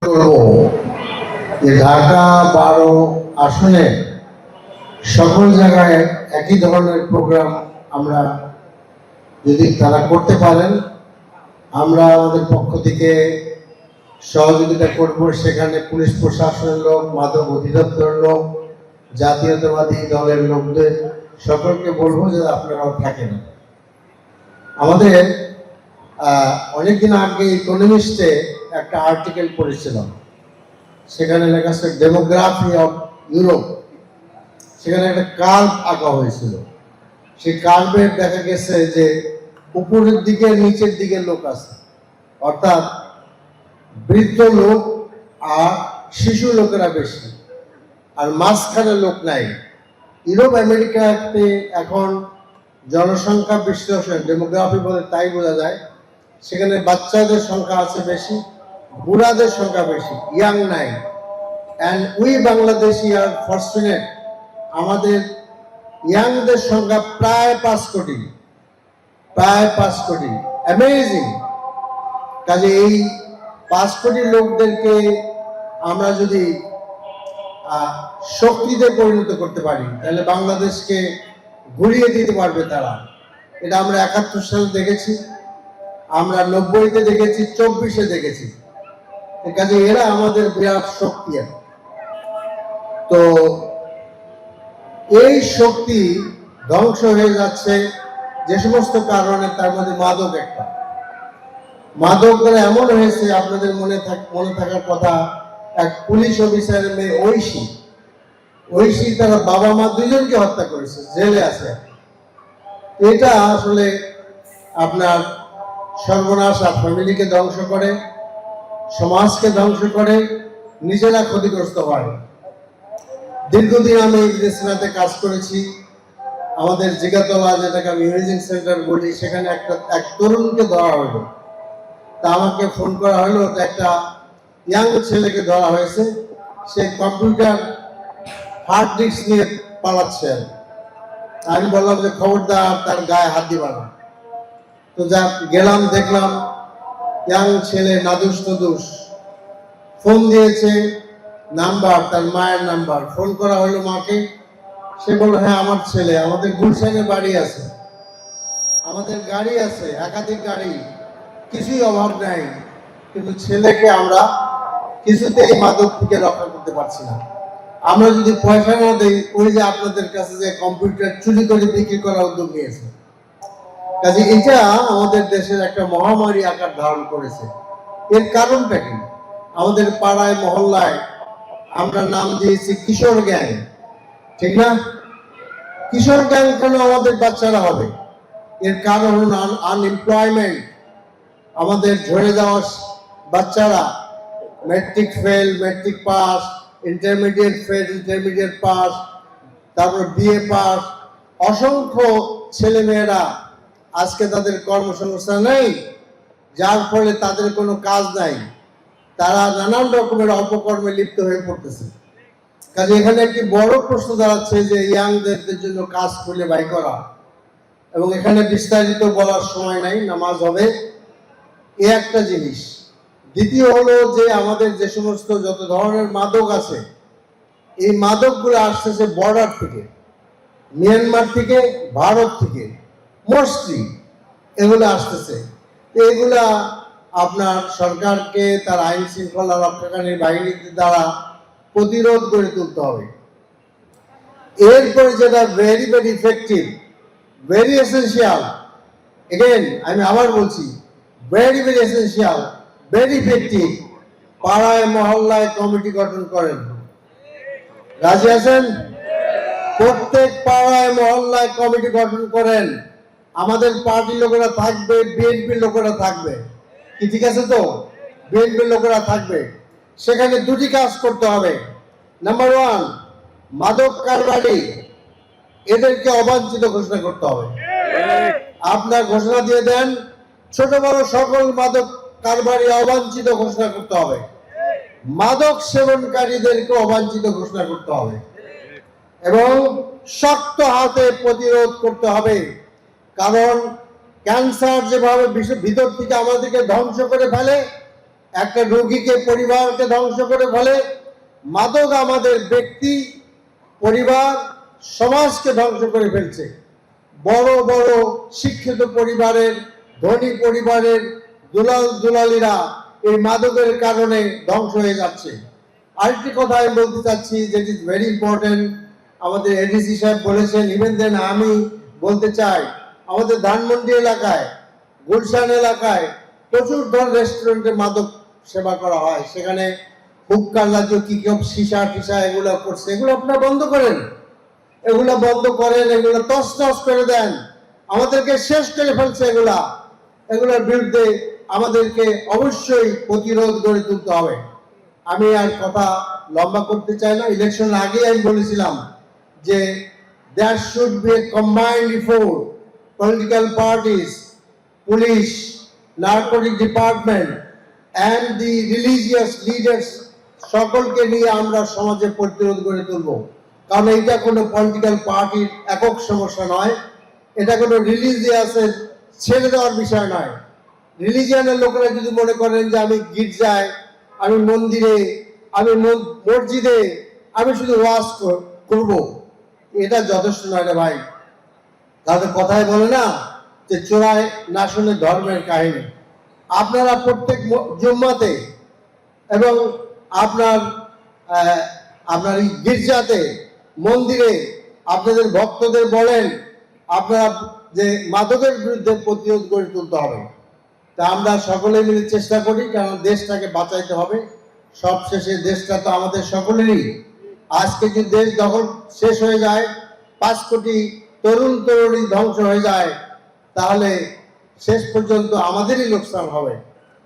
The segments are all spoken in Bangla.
করব যে ঢাকা 12 আসনে সকল জায়গায় একই ধরনের প্রোগ্রাম আমরা যদি তারা করতে পারেন, আমরা আমাদের পক্ষ থেকে সহযোগিতা করব। সেখানে পুলিশ প্রশাসনের লোক, মাদক অধিদপ্তরের লোক, জাতীয়তাবাদী দলের লোকদের সকলকে বলবো যে আপনারাও থাকেন। আমাদের অনেকদিন আগে ইকোনমিস্টে একটা আর্টিকেল পড়েছিলাম, সেখানে লেখা আছে ডেমোগ্রাফি অফ ইউরোপ। সেখানে একটা কার্ভ আঁকা হয়েছিল। সেই কার্ভে দেখা গেছে যে উপরের দিকে নিচের দিকে লোক আছে, অর্থাৎ বৃদ্ধ লোক আর শিশু লোকেরা বেশি, আর মাঝখানে লোক নাই। ইউরোপ আমেরিকাতে এখন জনসংখ্যা বিশ্লেষণ ডেমোগ্রাফি বলে তাই বোঝা যায়, সেখানে বাচ্চাদের সংখ্যা আছে বেশি, বুড়াদের সংখ্যা বেশি, ইয়াং নাই। And we Bangladeshi are fortunate, আমাদের ইয়াংদের সংখ্যা প্রায় 5 কোটি, প্রায় 5 কোটি। অ্যামেজিং। কাজে এই 5 কোটি লোকদেরকে আমরা যদি শক্তিতে পরিণত করতে পারি, তাহলে বাংলাদেশকে ঘুরিয়ে দিতে পারবে তারা। এটা আমরা 71 সালে দেখেছি, আমরা 90-তে দেখেছি, 24-এ দেখেছি। কাজে এরা আমাদের বিরাট শক্তি। তো এই শক্তি ধ্বংস হয়ে যাচ্ছে যে সমস্ত কারণে, তার মধ্যে মাদক একটা। মাদক দ্বারা এমন হয়েছে, আপনাদের মনে থাকার কথা, এক পুলিশ অফিসারের মেয়ে ঐশী তার বাবা মা দুজনকে হত্যা করেছে, জেলে আছে। এটা আসলে আপনার সর্বনাশ, আর ফ্যামিলিকে ধ্বংস করে, সমাজকে ধ্বংস করে, নিজেরা ক্ষতিগ্রস্ত হয়। দীর্ঘদিন আমি রেসিনাতে কাজ করেছি। আমাদের জিগাতলা, যেটাকে আমি ইমেজিং সেন্টার বলি, সেখানে এক তরুণকে ধরা হলো। তা আমাকে ফোন করা হলো, একটা ইয়াং ছেলেকে ধরা হয়েছে, সে কম্পিউটার হার্ড ডিস্ক নিয়ে পালাচ্ছে। আমি বললাম যে খবরদার তার গায়ে হাত দিবা না। তো যা গেলাম, দেখলাম ইয়াং ছেলে নাদুস নদুস ফোন দিয়েছে, নাম্বার তার মায়ের নাম্বার। ফোন করা হলো মাকে, সে বললো হ্যাঁ আমার ছেলে, আমাদের গুলশানে বাড়ি আছে, আমাদের গাড়ি আছে, একাধিক গাড়ি, কিছুই অভাব নাই, কিন্তু ছেলেকে আমরা কিছুতেই মাদক থেকে রক্ষা করতে পারছি না। আমরা যদি পয়সা না দিই, ওই যে আপনাদের কাছে যে কম্পিউটার চুরি করে বিক্রি করার উদ্যোগ নিয়েছে। কাজে এটা আমাদের দেশের একটা মহামারী আকার ধারণ করেছে। এর কারণটা কি? আমাদের পাড়ায় মহল্লায় আমরা নাম দিয়েছি কিশোর গ্যাং, ঠিক না? কিশোর গ্যাং কেন আমাদের বাচ্চারা হবে? এর কারণ হল আনএমপ্লয়মেন্ট। আমাদের ঝরে যাওয়া বাচ্চারা matric fail, matric pass, intermediate fail, intermediate pass, তারপর বিএ পাস। অসংখ্য ছেলেমেয়েরা আজকে তাদের কর্মসংস্থান নেই, যার ফলে তাদের কোনো কাজ নাই, তারা নানান রকমের অপকর্মে লিপ্ত হয়ে পড়তেছে। কাজে এখানে একটি বড় প্রশ্ন দাঁড়াচ্ছে যে ইয়াংদের জন্য কাজ খুঁজে বাই করা, এবং এখানে বিস্তারিত বলার সময় নাই, নামাজ হবে, এ একটা জিনিস। দ্বিতীয় হলো যে আমাদের যে সমস্ত যত ধরনের মাদক আছে, এই মাদকগুলো আসতেছে বর্ডার থেকে, মিয়ানমার থেকে, ভারত থেকে, মোস্টলি এগুলো আসতেছে। এগুলা আপনার সরকারকে তার আইন শৃঙ্খলা রক্ষাকারী বাহিনীর দ্বারা প্রতিরোধ করে তুলতে হবে। এরপরে যেটা very very effective, very essential, again আমি আবার বলছি, very very essential, very effective, পাড়ায় মহল্লায় কমিটি গঠন করেন। রাজি আছেন? প্রত্যেক পাড়ায় মহল্লায় কমিটি গঠন করেন। আমাদের পার্টির লোকেরা থাকবে, বিএনপির লোকেরা থাকবে, কি ঠিক আছে তো? বিএনপির লোকেরা থাকবে। সেখানে দুটি কাজ করতে হবে। নাম্বার 1, মাদক কারবারি এদেরকে অবাঞ্ছিত ঘোষণা করতে হবে। আপনার ঘোষণা দিয়ে দেন, ছোট বড় সকল মাদক কারবারি অবাঞ্ছিত ঘোষণা করতে হবে। মাদক সেবনকারীদেরকে অবাঞ্ছিত ঘোষণা করতে হবে এবং শক্ত হাতে প্রতিরোধ করতে হবে। কারণ ক্যান্সার যেভাবে ভিতর থেকে আমাদেরকে ধ্বংস করে ফেলে, একটা রোগীকে, পরিবারকে ধ্বংস করে ফেলে। মাদক আমাদের ব্যক্তি, পরিবার, সমাজকে ধ্বংস করে ফেলছে। বড় বড় শিক্ষিত পরিবারের, ধনী পরিবারের দুলাল দুলালিরা এই মাদকের কারণে ধ্বংস হয়ে যাচ্ছে। আরেকটি কথা আমি বলতে চাচ্ছি, যেট ইজ ভেরি ইম্পর্টেন্ট। আমাদের এডিসি সাহেব বলেছেন, ইভেন দেন আমি বলতে চাই, আমাদের ধানমন্ডি এলাকায়, গুলশান এলাকায় প্রচুর ধর রেস্টুরেন্টে মাদক সেবা করা হয়। সেখানে হুক্কার জাতীয় কি কেউ সীসা টিসা এগুলো করছে, এগুলো আপনারা বন্ধ করেন, এগুলো বন্ধ করেন, এগুলো তছনছ করে দেন। আমাদেরকে শেষ করে ফেলছে এগুলোর বিরুদ্ধে আমাদেরকে অবশ্যই প্রতিরোধ গড়ে তুলতে হবে। আমি আর কথা লম্বা করতে চাই না। ইলেকশন আগে আমি বলেছিলাম যে there should be a combined effort, political parties, police, narcotic department and the religious leaders সকলকে নিয়ে আমরা সমাজে প্রতিরোধ গড়ে তুলব। কারণ এটা কোনো পলিটিক্যাল পার্টির একক সমস্যা নয়, এটা কোনো রিলিজিয়াসের ছেড়ে দেওয়ার বিষয় নয়। রিলিজিয়ানের লোকেরা যদি মনে করেন যে আমি গির্জায়, আমি মন্দিরে, আমি মসজিদে আমি শুধু ওয়াজ করব, এটা যথেষ্ট নয় রে ভাই। তাদের কথাই বলে না যে চোরায় না শুনে ধর্মের কাহিনী। আপনারা প্রত্যেক জুম্মাতে এবং আপনার এই গির্জাতে, মন্দিরে আপনাদের ভক্তদের বলেন আপনারা যে মাদকের বিরুদ্ধে প্রতিরোধ গড়ে তুলতে হবে। তা আমরা সকলে মিলে চেষ্টা করি, কারণ দেশটাকে বাঁচাইতে হবে। সবশেষে দেশটা তো আমাদের সকলেরই। আজকে যদি দেশ দখল শেষ হয়ে যায়, 5 কোটি তরুণ তরুণী ধ্বংস হয়ে যায়, তাহলে শেষ পর্যন্ত আমাদেরই লোকসান হবে।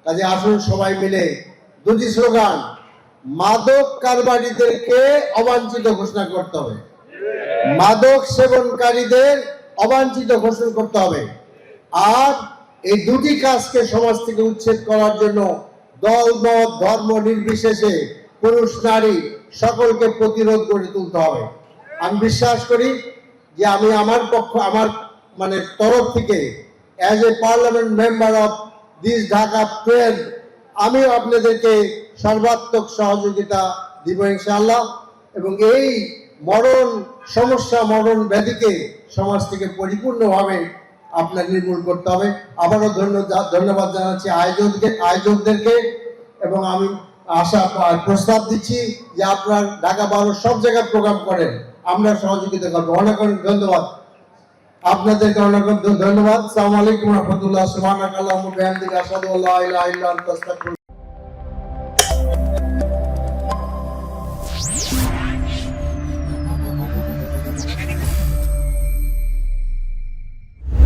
কাজে আসুন সবাই মিলে দুটি স্লোগান, মাদক কারবারিদেরকে অবাঞ্ছিত ঘোষণা করতে হবে, মাদক সেবনকারীদের অবাঞ্ছিত ঘোষণা করতে হবে। আর এই দুটি কাজকে সমাজ থেকে উচ্ছেদ করার জন্য দল মত ধর্ম নির্বিশেষে পুরুষ নারী সকলকে প্রতিরোধ গড়ে তুলতে হবে। আমি বিশ্বাস করি যে আমি আমার তরফ থেকে as a parliament member of this Dhaka 12 আমিও আপনাদেরকে সর্বাত্মক সহযোগিতা দিব ইনশাআল্লাহ। এবং এই মরণ সমস্যা, মরণ ব্যাধিকে সমাজ থেকে পরিপূর্ণভাবে আপনার নির্মূল করতে হবে। আবারও ধন্যবাদ জানাচ্ছি আয়োজকদেরকে। এবং আমি প্রস্তাব দিচ্ছি যে আপনার ঢাকা 12 সব জায়গায় প্রোগ্রাম করেন, আমরা সহযোগিতা করবো। অনেক অনেক ধন্যবাদ আপনাদেরকে, অনেক ধন্যবাদ। আসসালামু আলাইকুম রহমতুল্লাহ। সুবহানাকাল্লাহুম্মা ওয়া বিহামদিকা আশহাদু আল্লা ইলাহা ইল্লা আনতা আস্তাগফিরুকা।